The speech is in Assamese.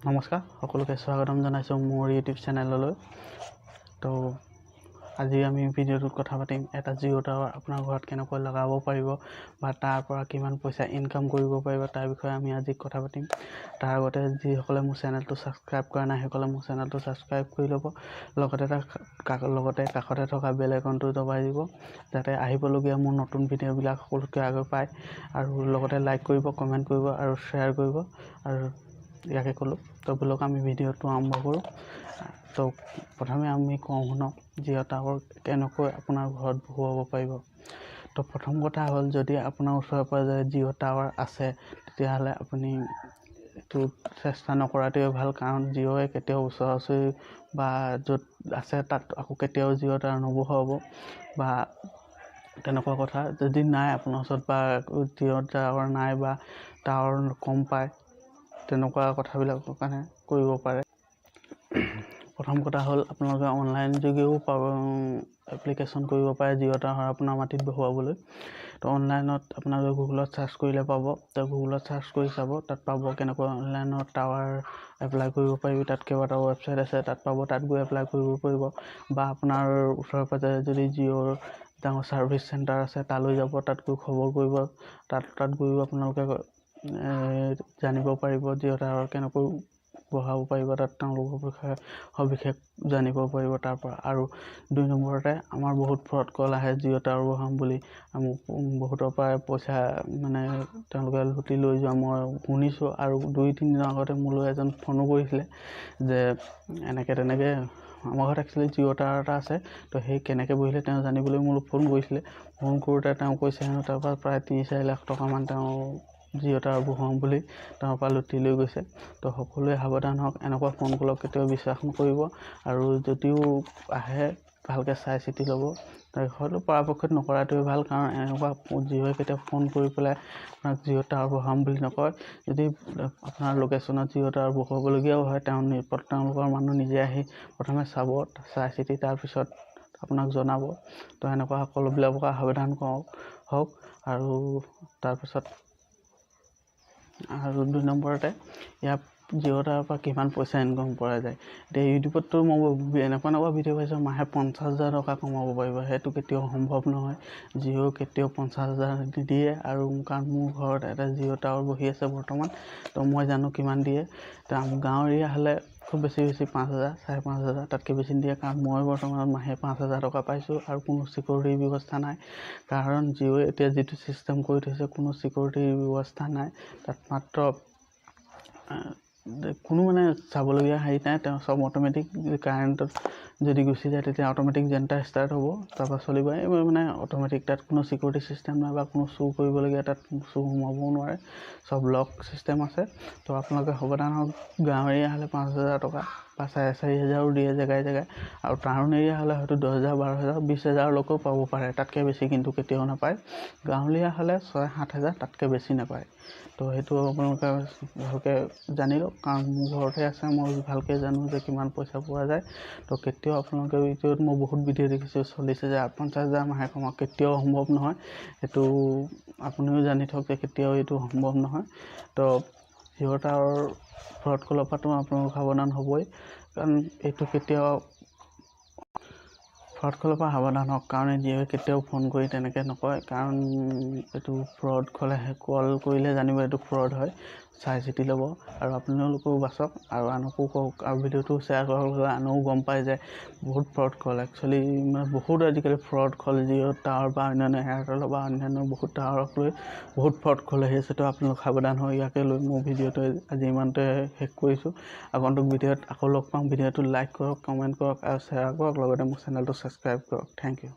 নমস্কাৰ, সকলোকে স্বাগতম জনাইছোঁ মোৰ ইউটিউব চেনেললৈ। তো আজি আমি ভিডিঅ'টোত কথা পাতিম এটা জিঅ' টাৱাৰ আপোনাৰ ঘৰত কেনেকৈ লগাব পাৰিব বা তাৰ পৰা কিমান পইচা ইনকাম কৰিব পাৰিব তাৰ বিষয়ে আমি আজি কথা পাতিম। তাৰ আগতে যিসকলে মোৰ চেনেলটো ছাবস্ক্ৰাইব কৰা নাই সেইসকলে মোৰ চেনেলটো ছাবস্ক্ৰাইব কৰি ল'ব, লগতে কাষতে থকা বেল আইকনটো দবাই দিব যাতে আহিবলগীয়া মোৰ নতুন ভিডিঅ'বিলাক সকলোতকৈ আগত পায়। আৰু লগতে লাইক কৰিব, কমেণ্ট কৰিব আৰু শ্বেয়াৰ কৰিব। আৰু ইয়াকে ক'লোঁ, তো ব'লক আমি ভিডিঅ'টো আৰম্ভ কৰোঁ। তো প্ৰথমে আমি কওঁ শুনক জিঅ' টাৱাৰ কেনেকৈ আপোনাৰ ঘৰত বহুৱাব পাৰিব। তো প্ৰথম কথা হ'ল, যদি আপোনাৰ ওচৰে পাঁজৰে জিঅ' টাৱাৰ আছে তেতিয়াহ'লে আপুনি এইটো চেষ্টা নকৰাটোৱে ভাল, কাৰণ জিঅ'য়ে কেতিয়াও ওচৰা ওচৰি বা য'ত আছে তাত আকৌ কেতিয়াও জিঅ' টাৱাৰ নবহাব বা তেনেকুৱা কথা। যদি নাই আপোনাৰ ওচৰত বা জিঅ' টাৱাৰ নাই বা টাৱাৰ কম পায়, তেনেকুৱা কথাবিলাকৰ কাৰণে কৰিব পাৰে। প্ৰথম কথা হ'ল, আপোনালোকে অনলাইন যোগেও এপ্লিকেশ্যন কৰিব পাৰে জিঅ' টাৱাৰ আপোনাৰ মাটিত বহুৱাবলৈ। তো অনলাইনত আপোনালোকে গুগলত চাৰ্চ কৰিলে পাব। তো গুগলত চাৰ্চ কৰি চাব, তাত পাব কেনেকৈ অনলাইনত টাৱাৰ এপ্লাই কৰিব পাৰিব। তাত কেইবাটাও ৱেবছাইট আছে, তাত পাব, তাত গৈ এপ্লাই কৰিব পাৰিব। বা আপোনাৰ ওচৰে পাঁজৰে যদি জিঅ'ৰ ডাঙৰ ছাৰ্ভিচ চেণ্টাৰ আছে তালৈ যাব, তাত গৈ খবৰ কৰিব। তাত গৈও আপোনালোকে জানিব পাৰিব জিঅ' টাৱাৰ কেনেকৈ বহাব পাৰিব, তাত তেওঁলোকৰ বিষয়ে সবিশেষ জানিব পাৰিব তাৰ পৰা। আৰু 2 নম্বৰতে, আমাৰ বহুত ফ্ৰড কল আহে জিঅ' টাৱাৰ বহাম বুলি। মোক বহুতৰ পৰাই পইচা তেওঁলোকে লুটি লৈ যোৱা মই শুনিছোঁ। আৰু 2-3 দিনৰ আগতে মোলৈ এজন ফোনো কৰিছিলে যে এনেকৈ তেনেকৈ আমাৰ ঘৰত একচুৱেলি জিঅ' টাৱাৰ এটা আছে, তো সেই কেনেকৈ বহিলে তেওঁ জানিবলৈ মোলৈ ফোন কৰিছিলে। ফোন কৰোঁতে তেওঁ কৈছে হেনো তাৰ পৰা প্ৰায় 3-4 লাখ টকামান তেওঁ জিঅ' টাৱাৰ বহুৱাম বুলি তেওঁৰ পৰা লুটি লৈ গৈছে। তো সকলোৱে সাৱধান হওক, এনেকুৱা ফোন কলক কেতিয়াও বিশ্বাস নকৰিব। আৰু যদিও আহে ভালকৈ চাই চিতি ল'ব। হয়তো পৰাপক্ষত নকৰাটোৱে ভাল, কাৰণ এনেকুৱা জিঅ'য়ে কেতিয়াও ফোন কৰি পেলাই আপোনাক জিঅ' টাৱাৰ বহাম বুলি নকয়। যদি আপোনাৰ লোকেশ্যনত জিঅ' টাৱাৰ বহুৱাবলগীয়াও হয়, তেওঁলোকৰ মানুহ নিজে আহি প্ৰথমে চাব, চাই চিতি তাৰপিছত আপোনাক জনাব। তো এনেকুৱা সকলোবিলাকৰ পৰা সাৱধান হওক। আৰু তাৰপিছত 2 নম্বৰতে, ইয়াত জিঅ' টাৱাৰৰ পৰা কিমান পইচা ইনকাম কৰা যায়। এতিয়া ইউটিউবততো মই এনেকুৱা ভিডিঅ' পাইছোঁ মাহে 50,000 টকা কমাব পাৰিব। সেইটো কেতিয়াও সম্ভৱ নহয়। জিঅ' কেতিয়াও 50,000 নিদিয়ে। আৰু কাৰণ মোৰ ঘৰত এটা জিঅ' টাৱাৰ বহি আছে বৰ্তমান, তো মই জানো কিমান দিয়ে। গাঁও এৰিয়া হ'লে খুব বেছি 5,000, 5,500, তাতকৈ বেছি নিদিয়ে। কাৰণ মই বৰ্তমান মাহে 5,000 টকা পাইছোঁ আৰু কোনো চিকিউৰিটিৰ ব্যৱস্থা নাই। কাৰণ জিঅ'য়ে এতিয়া যিটো ছিষ্টেম কৰি থৈছে, কোনো চিকিউৰিটিৰ ব্যৱস্থা নাই। তাত মাত্ৰ কোনো চাবলগীয়া হেৰি নাই, তেওঁ চব অট'মেটিক। কাৰেণ্টত যদি গুচি যায় তেতিয়া অট'মেটিক জেনেৰেটাৰ ষ্টাৰ্ট হ'ব, তাৰপৰা চলিব। অট'মেটিক, তাত কোনো চিকিউৰিটি ছিষ্টেম নাই বা কোনো চুৰ কৰিবলগীয়া তাত চুৰ সোমাবও নোৱাৰে, চব লক ছিষ্টেম আছে। তো আপোনালোকে সাৱধান হওক। গাঁও এৰিয়া হ'লে 5,000 টকা বা 4,500 দিয়ে জেগাই। আৰু টাউন এৰিয়া হ'লে হয়তো 10,000, 12,000, 20,000লৈকেও পাব পাৰে, তাতকৈ বেছি কিন্তু কেতিয়াও নাপায়। গাঁৱলীয়া হ'লে 6,000-7,000, তাতকৈ বেছি নাপায়। তো সেইটো আপোনালোকে ভালকৈ জানি লওক, কাৰণ মোৰ ঘৰতে আছে, মই ভালকৈ জানো যে কিমান পইচা পোৱা যায়। তো কেতিয়াও আপোনালোকে ভিডিঅ'ত মই বহুত ভিডিঅ' দেখিছোঁ 40,000, 50,000 মাহে কমা, কেতিয়াও সম্ভৱ নহয়। সেইটো আপুনিও জানি থওক যে কেতিয়াও এইটো সম্ভৱ নহয়। তো জিঅ' টাৱাৰ ফ্ৰড কলৰ পৰাতো আপোনালোক সাৱধান হ'বই, কাৰণ এইটো কেতিয়াও ফ্ৰড কলৰ পৰা সাৱধান হওক। কাৰণ জিঅ'য়ে কেতিয়াও ফোন কৰি তেনেকৈ নকয়, কাৰণ এইটো ফ্ৰড কল কৰিলে জানিব এইটো ফ্ৰড হয়। চাই চিতি ল'ব। আৰু আপোনালোকেও বাচক আৰু আনকো কওক। আৰু ভিডিঅ'টো শ্বেয়াৰ কৰাৰ লগে আনেও গম পায় যে বহুত ফ্ৰড কল, একচুৱেলি বহুত আজিকালি ফ্ৰড কল জিঅ' টাৱাৰ বা অন্যান্য এয়াৰটেলৰ বা অন্যান্য বহুত টাৱাৰক লৈ বহুত ফ্ৰড কল আহি আছে। তো আপোনালোক সাৱধান হয়। ইয়াকে লৈ মোৰ ভিডিঅ'টো আজি ইমানতে শেষ কৰিছোঁ। আগন্তুক ভিডিঅ'ত আকৌ লগ পাম। ভিডিঅ'টো লাইক কৰক, কমেণ্ট কৰক আৰু শ্বেয়াৰ কৰক, লগতে মোৰ চেনেলটো ছাবস্ক্ৰাইব কৰক। Thank U.